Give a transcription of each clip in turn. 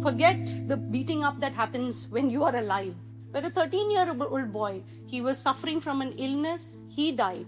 forget the beating up that happens when you are alive. But a 13-year-old boy, he was suffering from an illness, he died.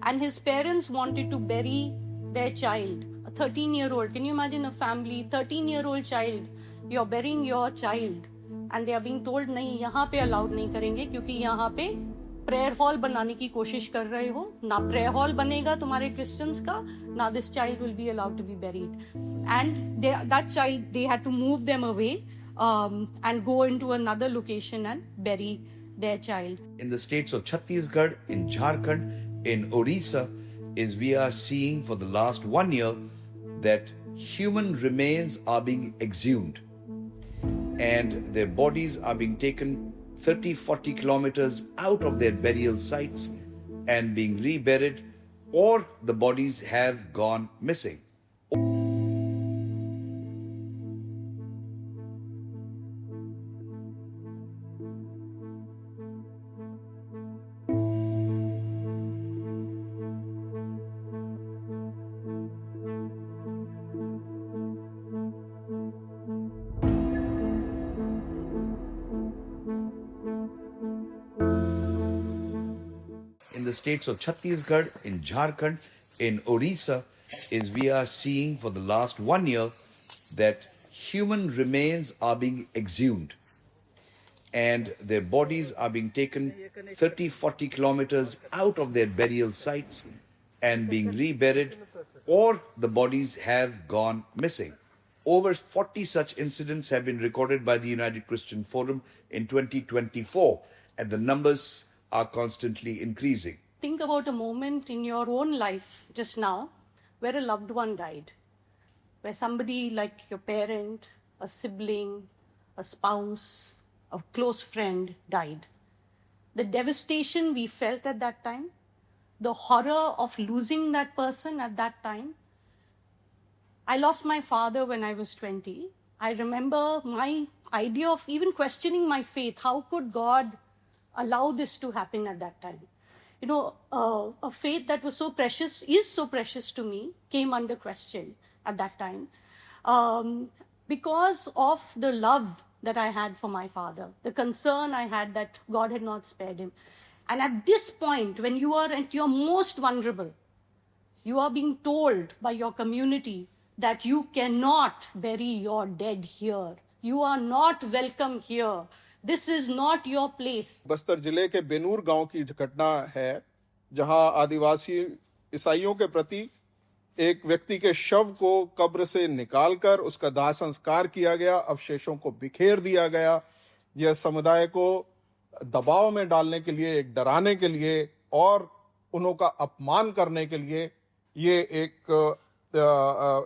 And his parents wanted to bury their child. A 13-year-old, can you imagine a family, 13-year-old child, you're burying your child. And they are being told, नहीं, यहाँ पे allowed नहीं करेंगे क्योंकि यहाँ पे prayer hall बनाने की कोशिश कर रहे हो. ना prayer hall बनेगा तुम्हारे Christians का, ना this child will be allowed to be buried. And that child, they had to move them away and go into another location and bury their child. In the states of Chhattisgarh, in Jharkhand, in Odisha, is we are seeing for the last 1 year that human remains are being exhumed and their bodies are being taken 30-40 kilometers out of their burial sites and being reburied, or the bodies have gone missing. In the states of Chhattisgarh, in Jharkhand, in Odisha, is we are seeing for the last 1 year that human remains are being exhumed and their bodies are being taken 30-40 kilometers out of their burial sites and being reburied, or the bodies have gone missing. Over 40 such incidents have been recorded by the United Christian Forum in 2024, and the numbers are constantly increasing. Think about a moment in your own life just now where a loved one died, where somebody like your parent, a sibling, a spouse, a close friend died. The devastation we felt at that time, the horror of losing that person at that time. I lost my father when I was 20. I remember my idea of even questioning my faith. How could God allow this to happen at that time? You know, a faith that was so precious, is so precious to me, came under question at that time because of the love that I had for my father, the concern I had that God had not spared him. And at this point, when you are at your most vulnerable, you are being told by your community that you cannot bury your dead here. You are not welcome here. This is not your place. Bastar जिले के बेनूर गांव की घटना है जहां आदिवासी ईसाइयों के प्रति एक व्यक्ति के शव को कब्र से निकालकर उसका दाह संस्कार किया गया, अवशेषों को बिखेर दिया गया. यह समुदाय को दबाव में डालने के लिए, एक डराने के लिए और उनका अपमान करने के लिए ये एक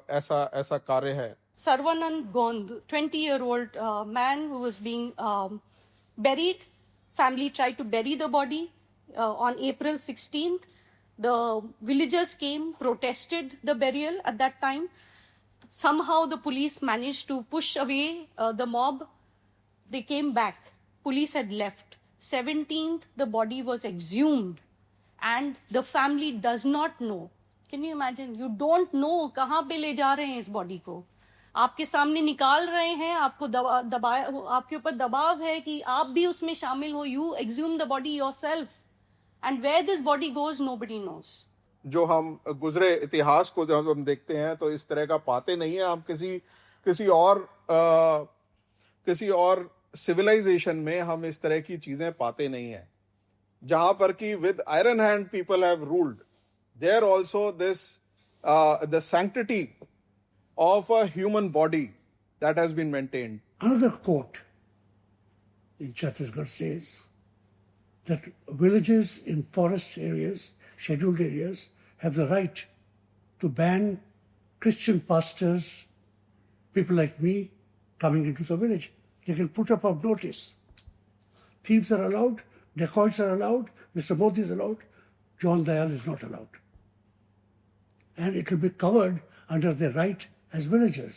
ऐसा कार्य है. Sarvanand Gond, 20-year-old man who was being buried. Family tried to bury the body on April 16th. The villagers came, protested the burial at that time. Somehow the police managed to push away the mob. They came back. Police had left. 17th, the body was exhumed. And the family does not know. Can you imagine? You don't know कहाँ पे ले जा रहे हैं इस body को. आपके सामने निकाल रहे हैं, आपको आपके ऊपर दबाव है कि आप भी उसमें शामिल हो. You exhume the body yourself. And where this body goes, nobody knows. जो हम गुजरे इतिहास को जब हम देखते हैं तो इस तरह का पाते नहीं है. हम किसी और सिविलाइजेशन में हम इस तरह की चीजें पाते नहीं हैं. जहां पर कि with iron hand people have ruled. There also this the sanctity of a human body that has been maintained. Another quote in Chhattisgarh says that villages in forest areas, scheduled areas, have the right to ban Christian pastors, people like me, coming into the village. They can put up a notice. Thieves are allowed, dacoits are allowed, Mr. Modi is allowed, John Dayal is not allowed. And it will be covered under their right as villagers.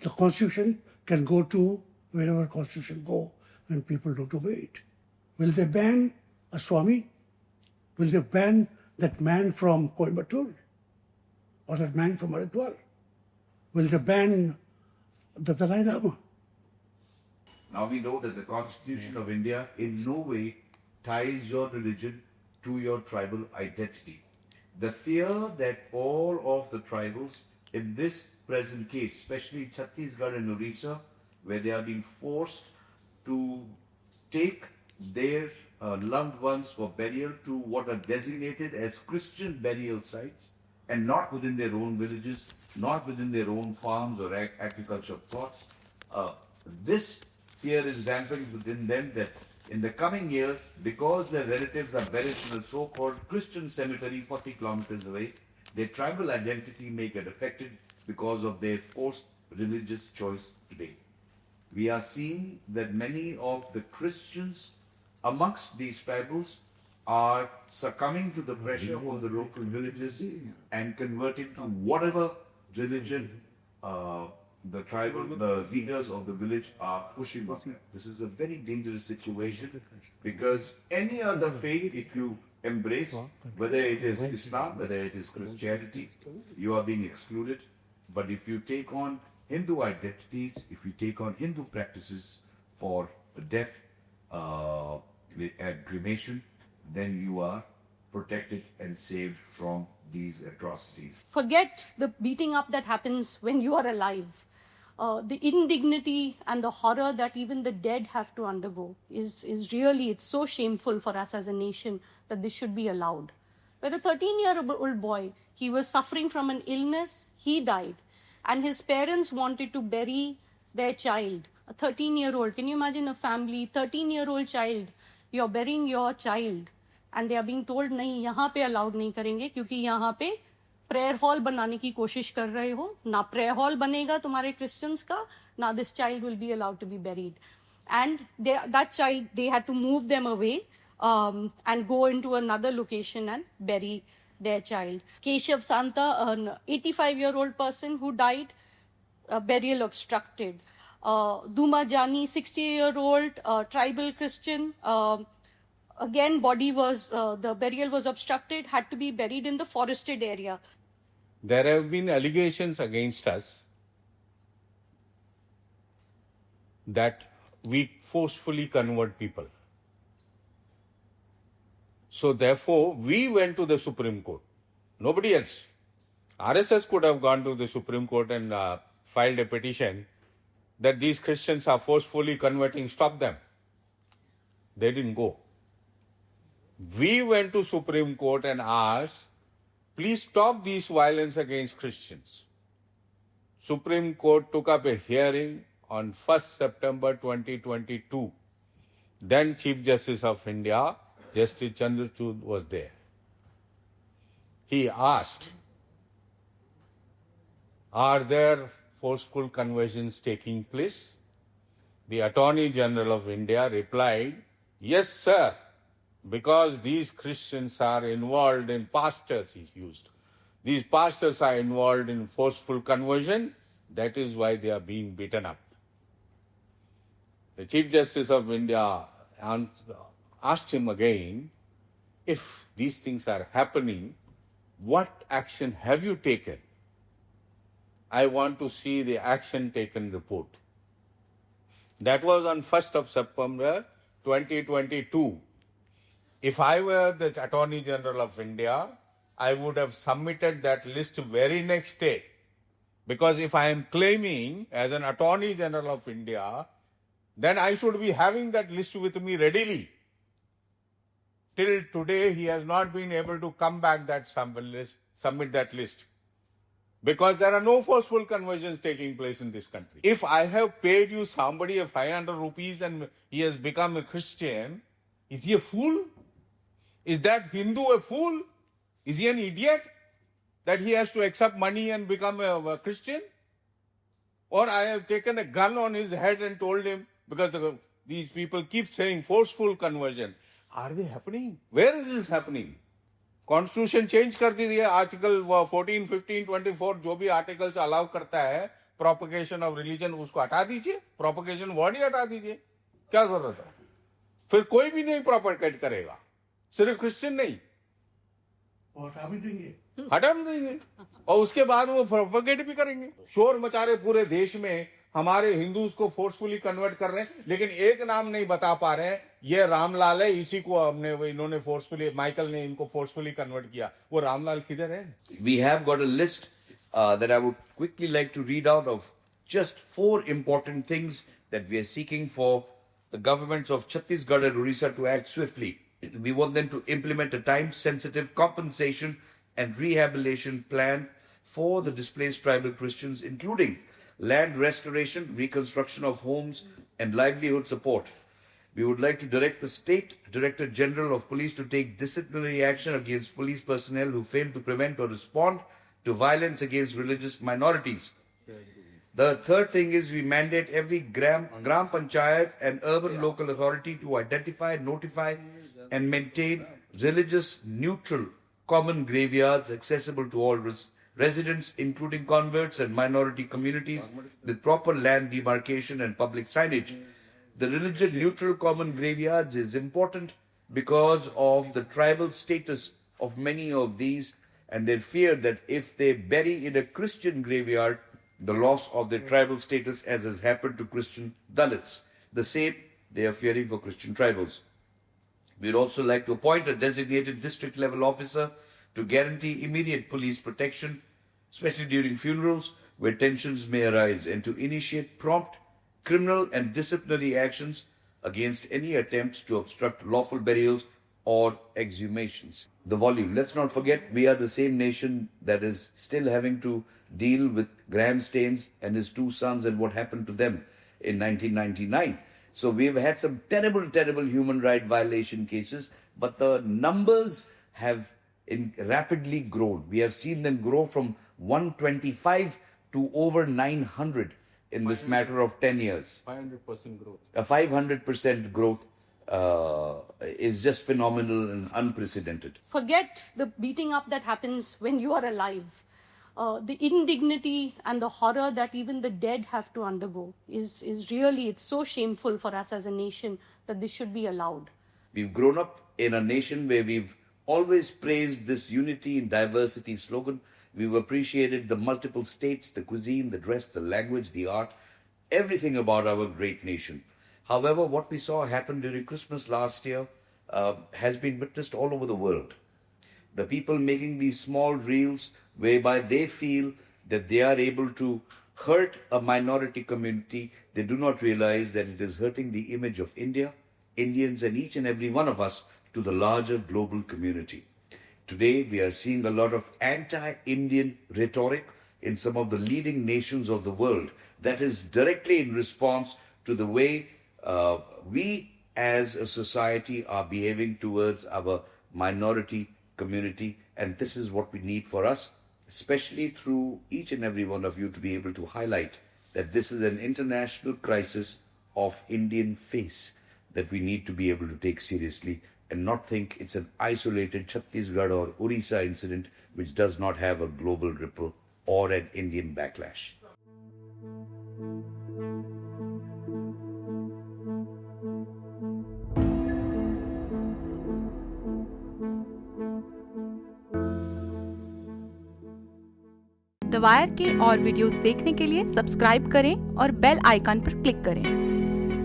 The constitution can go to wherever constitution go when people don't obey it. Will they ban a Swami? Will they ban that man from Coimbatore or that man from Haridwar? Will they ban the Dalai Lama? Now we know that the Constitution of India in no way ties your religion to your tribal identity. The fear that all of the tribals in this present case, especially Chhattisgarh and Orissa, where they are being forced to take their loved ones for burial to what are designated as Christian burial sites and not within their own villages, not within their own farms or agriculture plots. This fear is rampant within them that in the coming years, because their relatives are buried in a so-called Christian cemetery 40 kilometers away, their tribal identity may get affected because of their forced religious choice today. We are seeing that many of the Christians amongst these tribals are succumbing to the pressure of the local villages and converting to whatever religion the leaders of the village are pushing on them. This is a very dangerous situation because any other faith, if you embrace, whether it is Islam, whether it is Christianity, you are being excluded. But if you take on Hindu identities, if you take on Hindu practices for death and cremation, then you are protected and saved from these atrocities. Forget the beating up that happens when you are alive. The indignity and the horror that even the dead have to undergo is really, it's so shameful for us as a nation that this should be allowed. But a 13-year-old boy, he was suffering from an illness, he died, and his parents wanted to bury their child. A 13-year-old, can you imagine a family, 13-year-old child, you're burying your child, and they are being told, नहीं, यहाँ पे allowed नहीं करेंगे, क्योंकि यहाँ पे prayer hall बनाने की कोशिश कर रहे हो ना प्रेयर हॉल बनेगा तुम्हारे क्रिश्चियंस का ना this child will be allowed to be buried and that child they had to move them away and go into another location and bury their child. Keshav Santa, an 85-year-old person who died, burial obstructed. Duma Jani, 60-year-old tribal Christian, again body was, the burial was obstructed, had to be buried in the forested area. There have been allegations against us that we forcefully convert people. So therefore, we went to the Supreme Court. Nobody else. RSS could have gone to the Supreme Court and filed a petition that these Christians are forcefully converting, stop them. They didn't go. We went to Supreme Court and asked, please stop this violence against Christians. Supreme Court took up a hearing on 1st September 2022. Then Chief Justice of India, Justice Chandrachud, was there. He asked, are there forceful conversions taking place? The Attorney General of India replied, yes, sir, because these Christians are involved in pastors, he used. These pastors are involved in forceful conversion, that is why they are being beaten up. The Chief Justice of India asked him again, if these things are happening, what action have you taken? I want to see the action taken report. That was on 1st of September 2022. If I were the Attorney General of India, I would have submitted that list very next day. Because if I am claiming as an Attorney General of India, then I should be having that list with me readily. Till today, he has not been able to come back that submit that list. Because there are no forceful conversions taking place in this country. If I have paid you somebody a 500 rupees and he has become a Christian, is he a fool? Is that Hindu a fool? Is he an idiot that he has to accept money and become a Christian? Or I have taken a gun on his head and told him, because these people keep saying forceful conversion. Are they happening? Where is this happening? Constitution change कर दीजिए, article 14, 15, 24 जो भी articles allow करता है propagation of religion उसको हटा दीजिए, propagation word ही हटा दीजिए, क्या जरूरत है? फिर कोई भी नहीं प्रोपगेट करेगा, सिर्फ क्रिश्चियन नहीं, हटा भी देंगे और उसके बाद वो प्रोपगेट भी करेंगे, शोर मचा रहे पूरे देश में हमारे हिंदूज को फोर्सफुली कन्वर्ट कर रहे हैं, लेकिन एक नाम नहीं बता पा रहे हैं, ये रामलाल है, इसी को इन्होंने फोर्सफुली, माइकल ने इनको फोर्सफुली कन्वर्ट किया। वो रामलाल किधर है? We have got a list that I would quickly like to read out of just 4 important things that we are seeking for the governments of Chhattisgarh and Odisha to act swiftly. We want them to implement a time-sensitive compensation and rehabilitation plan for the displaced tribal Christians, including land restoration, reconstruction of homes, and livelihood support. We would like to direct the State Director General of Police to take disciplinary action against police personnel who fail to prevent or respond to violence against religious minorities. The third thing is we mandate every Gram Panchayat and urban local authority to identify, notify, and maintain religious neutral common graveyards accessible to all residents, including converts and minority communities, with proper land demarcation and public signage. The religion neutral common graveyards is important because of the tribal status of many of these and their fear that if they bury in a Christian graveyard, the loss of their tribal status, as has happened to Christian Dalits. The same they are fearing for Christian tribals. We'd also like to appoint a designated district level officer to guarantee immediate police protection, especially during funerals where tensions may arise, and to initiate prompt criminal and disciplinary actions against any attempts to obstruct lawful burials or exhumations. The volume. Let's not forget, we are the same nation that is still having to deal with Graham Staines and his 2 sons and what happened to them in 1999. So we've had some terrible, terrible human right violation cases, but the numbers have rapidly grown. We have seen them grow from 125 to over 900 in this matter of 10 years. 500% growth. A 500% growth is just phenomenal and unprecedented. Forget the beating up that happens when you are alive. The indignity and the horror that even the dead have to undergo is really, it's so shameful for us as a nation that this should be allowed. We've grown up in a nation where we've always praised this unity in diversity slogan. We've appreciated the multiple states, the cuisine, the dress, the language, the art, everything about our great nation. However, what we saw happen during Christmas last year has been witnessed all over the world. The people making these small reels whereby they feel that they are able to hurt a minority community, they do not realize that it is hurting the image of India, Indians, and each and every one of us to the larger global community. Today, we are seeing a lot of anti-Indian rhetoric in some of the leading nations of the world that is directly in response to the way we as a society are behaving towards our minority community. And this is what we need for us, especially through each and every one of you, to be able to highlight that this is an international crisis of Indian face that we need to be able to take seriously and not think it's an isolated Chhattisgarh or Odisha incident which does not have a global ripple or an Indian backlash. The wire के और videos देखने के लिए subscribe करें और bell icon पर click करें।